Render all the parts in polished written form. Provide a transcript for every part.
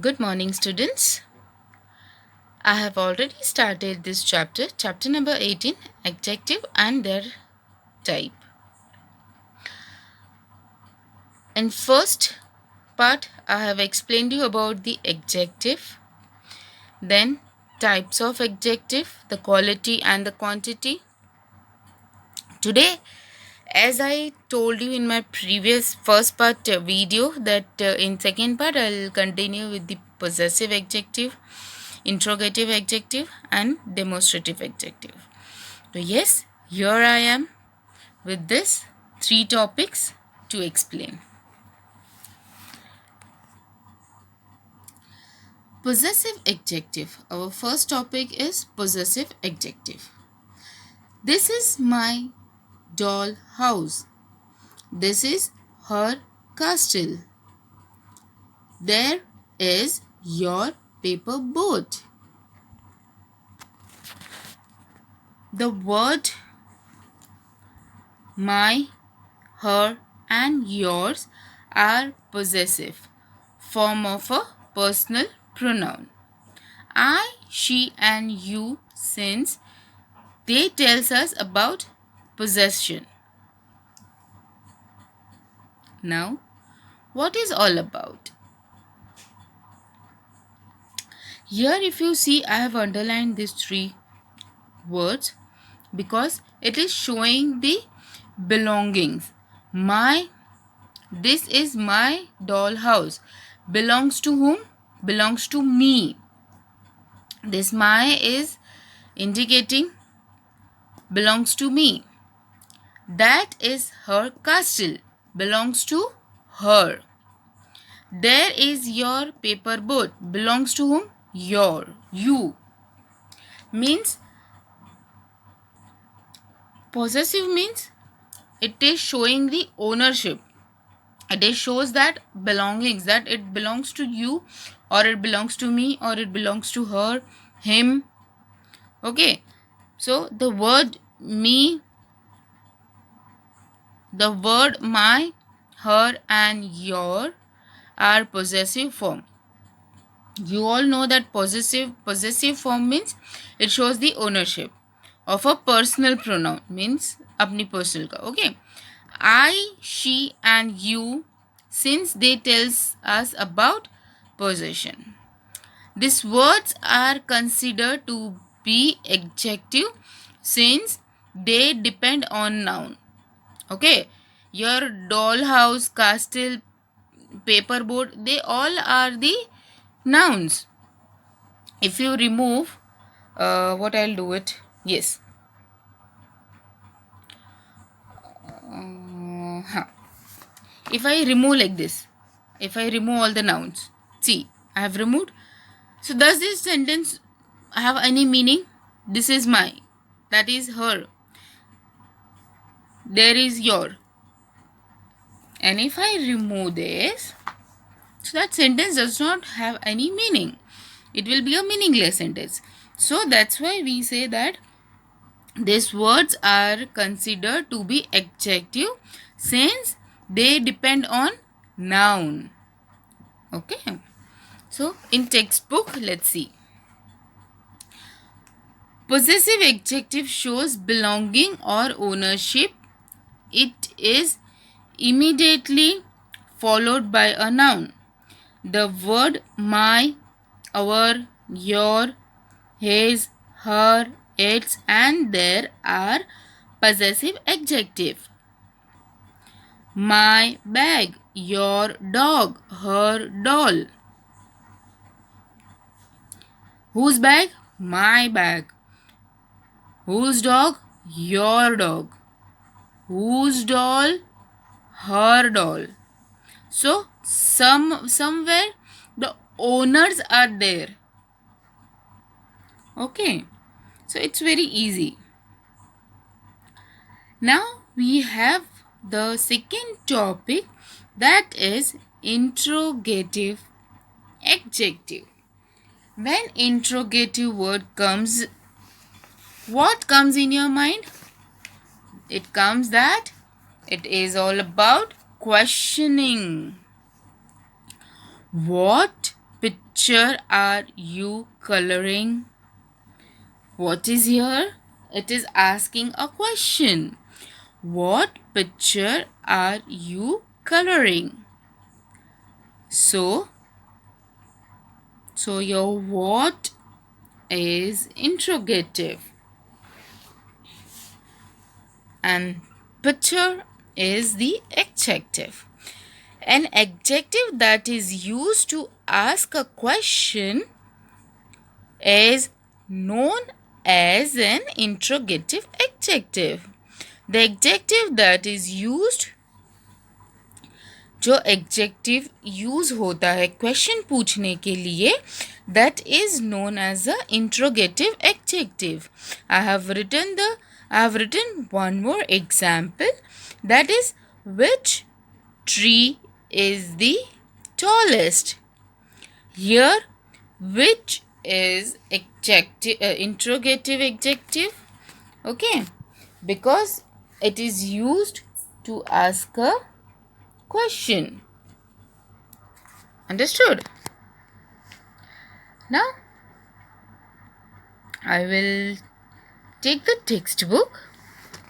Good morning, students. I have already started this chapter number 18, adjective and their type. In first part, I have explained you about the adjective, then types of adjective, the quality and the quantity. Today, as I told you in my previous first part video, that in second part I'll continue with the possessive adjective, interrogative adjective and demonstrative adjective. So yes, here I am with this three topics to explain. Possessive adjective. Our first topic is possessive adjective. This is my doll house. This is her castle. There is your paper boat. The word my, her and yours are possessive form of a personal pronoun. I, she and you, since they tells us about possession. Now, what is all about? Here if you see, I have underlined these three words because it is showing the belongings. This is my doll house. Belongs to whom? Belongs to me. This my is indicating belongs to me. That is her castle. Belongs to her. There is your paper boat. Belongs to whom? You. Means possessive means it is showing the ownership. It shows that belongings, that it belongs to you or it belongs to me or it belongs to her, him. Okay. So the word me, the word my, her and your are possessive form. You all know that possessive form means it shows the ownership of a personal pronoun, means apni personal ka. Okay. I, she and you, since they tells us about possession. These words are considered to be adjective since they depend on noun. Okay. Your dollhouse, castle, paper boat, they all are the nouns. If you remove, what I'll do it, yes. If I remove like this, if I remove all the nouns, see, I have removed. So does this sentence have any meaning? This is my, that is her, there is your. And if I remove this, so that sentence does not have any meaning. It will be a meaningless sentence. So that's why we say that these words are considered to be adjective since they depend on noun. Okay. So in textbook, let's see. Possessive adjective shows belonging or ownership. It is immediately followed by a noun. The word my, our, your, his, her, its and their are possessive adjective. My bag, your dog, her doll. Whose bag? My bag. Whose dog? Your dog. Whose doll? Her doll. So somewhere the owners are there. Okay. So it's very easy. Now we have the second topic, that is interrogative adjective. When interrogative word comes, what comes in your mind? It comes that it is all about questioning. What picture are you coloring? What is here? It is asking a question. What picture are you coloring? So your what is interrogative and picture is the adjective. An adjective that is used to ask a question is known as an interrogative adjective. The adjective that is used, जो adjective use होता है question पूछने के लिए, that is known as a interrogative adjective. I have written one more example, that is, which tree is the tallest? Here, which is interrogative adjective, okay, because it is used to ask a question. Understood? Now, I will take the textbook.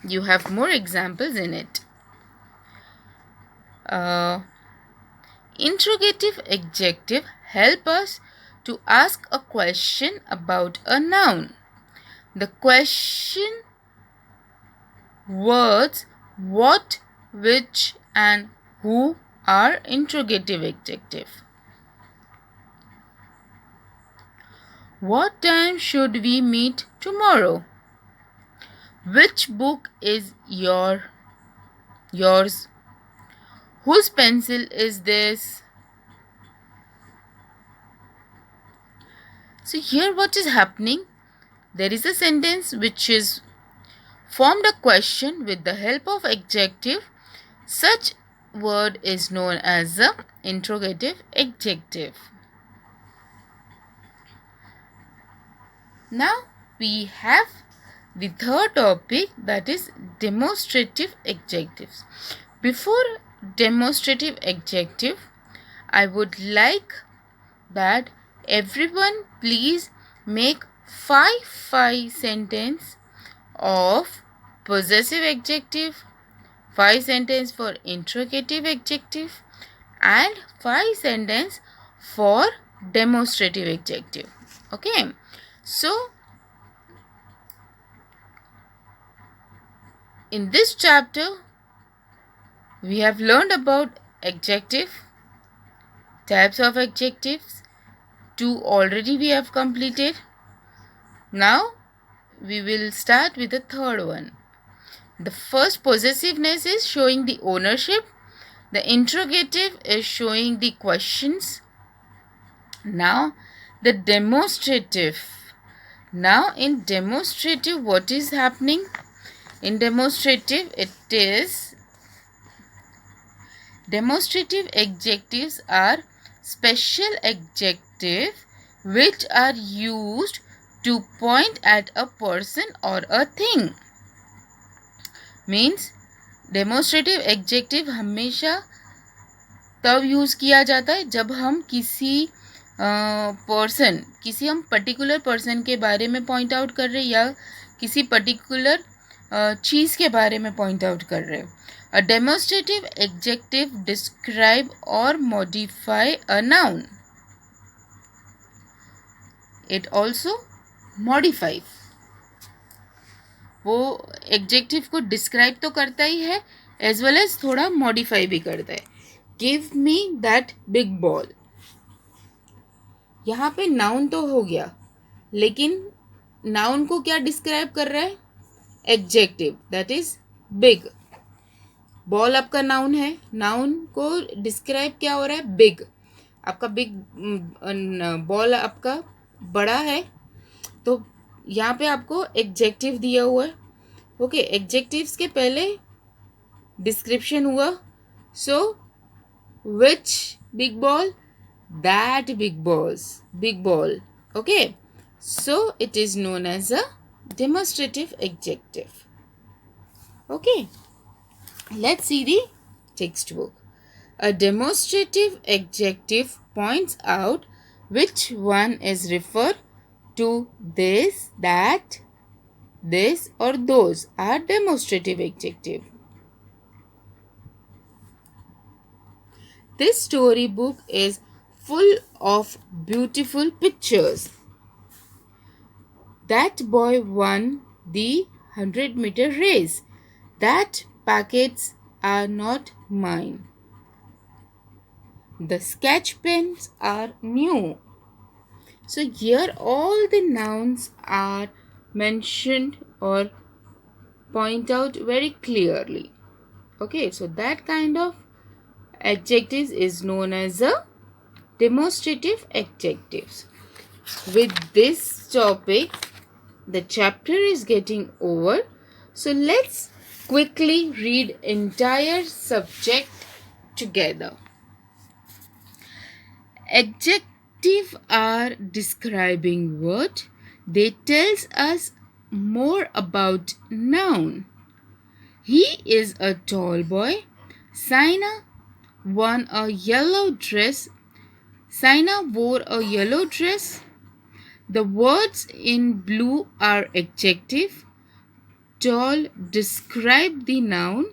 You have more examples in it. Interrogative adjective help us to ask a question about a noun. The question words what, which, and who are interrogative adjective. What time should we meet tomorrow? Which book is yours? Whose pencil is this? So here what is happening? There is a sentence which is formed a question with the help of adjective. Such word is known as the interrogative adjective. Now we have the third topic, that is demonstrative adjectives. Before demonstrative adjective, I would like that everyone please make five sentence of possessive adjective, 5 sentence for interrogative adjective, and 5 sentence for demonstrative adjective. Okay, so in this chapter we have learned about adjective, types of adjectives. 2 already we have completed. Now we will start with the third one. The first, possessiveness, is showing the ownership. The interrogative is showing the questions. Now the demonstrative. Now in demonstrative, what is happening? In demonstrative, it is demonstrative adjectives are special adjective which are used to point at a person or a thing. Means demonstrative executive हमेशा तब use किया जाता है जब हम किसी हम particular person के बारे में पॉइंट आउट कर रहे हैं या किसी पर्टिकुलर चीज़ के बारे में पॉइंट आउट कर रहे हैं. अ डेमोन्स्ट्रेटिव एग्जेक्टिव डिस्क्राइब और modify a noun. It also modify. वो एग्जेक्टिव को डिस्क्राइब तो करता ही है एज वेल एज थोड़ा मॉडिफाई भी करता है. Give me that big ball. यहाँ पे नाउन तो हो गया, लेकिन नाउन को क्या डिस्क्राइब कर रहा है? Executive, that is big. Ball आपका नाउन है, नाउन को डिस्क्राइब क्या हो रहा है? बिग. आपका बिग बॉल आपका बड़ा है, तो यहाँ पे आपको एग्जेक्टिव दिया हुआ है. ओके, एग्जेक्टिव्स के पहले डिस्क्रिप्शन हुआ. So which big ball? That big ball. Okay, so it is known as a demonstrative adjective. Okay, let's see the textbook. A demonstrative adjective points out Which one is referred to this, that, this or those are demonstrative adjective. This storybook is full of beautiful pictures. That boy won the 100-meter race. That packets are not mine. The sketch pens are new. So here all the nouns are mentioned or point out very clearly. Okay, so that kind of adjectives is known as a demonstrative adjectives. With this topic, the chapter is getting over. So let's quickly read entire subject together. Adjective are describing word. They tells us more about noun. He is a tall boy. Saina won a yellow dress. Saina wore a yellow dress. The words in blue are adjective. Tall describe the noun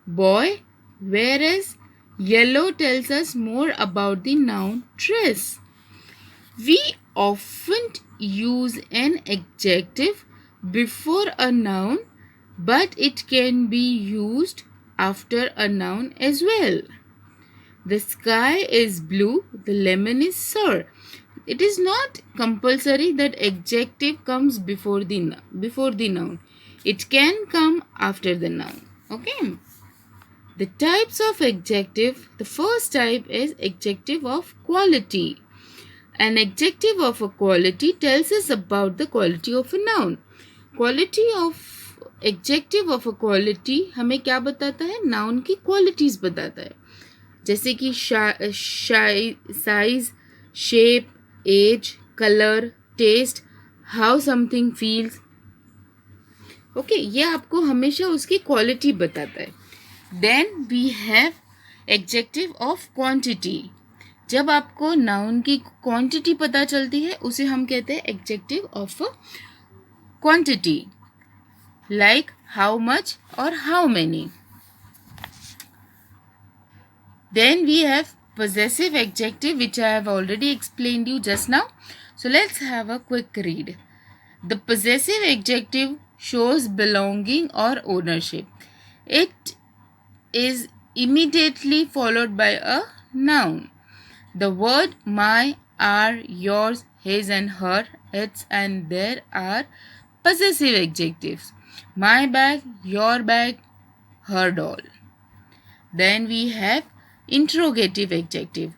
boy, whereas yellow tells us more about the noun dress. We often use an adjective before a noun, but it can be used after a noun as well. The sky is blue, the lemon is sour. It is not compulsory that adjective comes before the noun. It can come after the noun. Okay. The types of adjective. The first type is adjective of quality. An adjective of a quality tells us about the quality of a noun. Quality of adjective of a quality हमें क्या बताता है? Noun की qualities बताता है. जैसे कि size, shape, age, color, taste, how something feels. Okay ये आपको हमेशा उसकी क्वालिटी बताता है. Then we have adjective of quantity. जब आपको नाउन की क्वांटिटी पता चलती है उसे हम कहते हैं adjective of quantity, like how much और how many. Then we have possessive adjective, which I have already explained you just now. So let's have a quick read. The possessive adjective shows belonging or ownership. It is immediately followed by a noun. The word my, our, yours, his and her, its and their are possessive adjectives. My bag, your bag, her doll. Then we have interrogative adjective.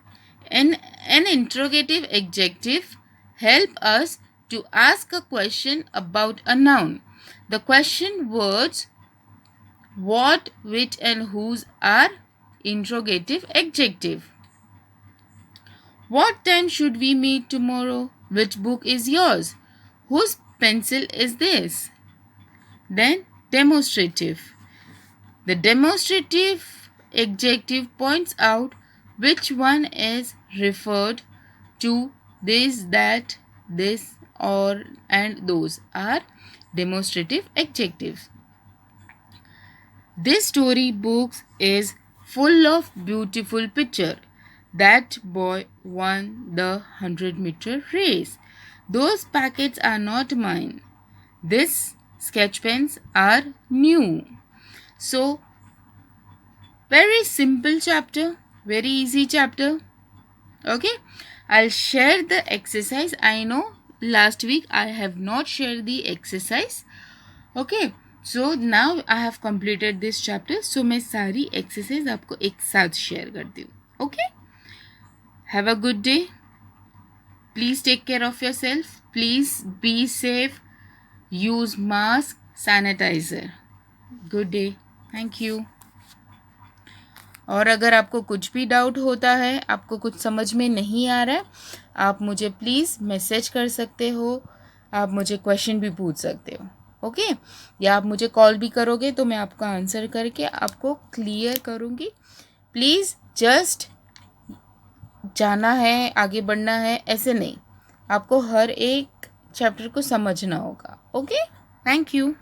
An interrogative adjective help us to ask a question about a noun. The question words what, which and whose are interrogative adjective. What time should we meet tomorrow? Which book is yours? Whose pencil is this? Then demonstrative. The demonstrative adjective points out which one is referred to. This, that, this or and those are demonstrative adjectives. This storybook is full of beautiful picture. That boy won the 100-meter race. Those packets are not mine. These sketch pens are new. So very simple chapter, very easy chapter. Okay, I'll share the exercise. I know last week I have not shared the exercise. Okay, so now I have completed this chapter. So मैं सारी exercise आपको एक साथ share करती हूँ. Okay, have a good day. Please take care of yourself. Please be safe. Use mask, sanitizer. Good day. Thank you. और अगर आपको कुछ भी डाउट होता है, आपको कुछ समझ में नहीं आ रहा है, आप मुझे प्लीज़ मैसेज कर सकते हो. आप मुझे क्वेश्चन भी पूछ सकते हो. ओके, या आप मुझे कॉल भी करोगे तो मैं आपका आंसर करके आपको क्लियर करूँगी. प्लीज़ जस्ट जाना है, आगे बढ़ना है, ऐसे नहीं। आपको हर एक चैप्टर को समझना होगा। Okay, thank you.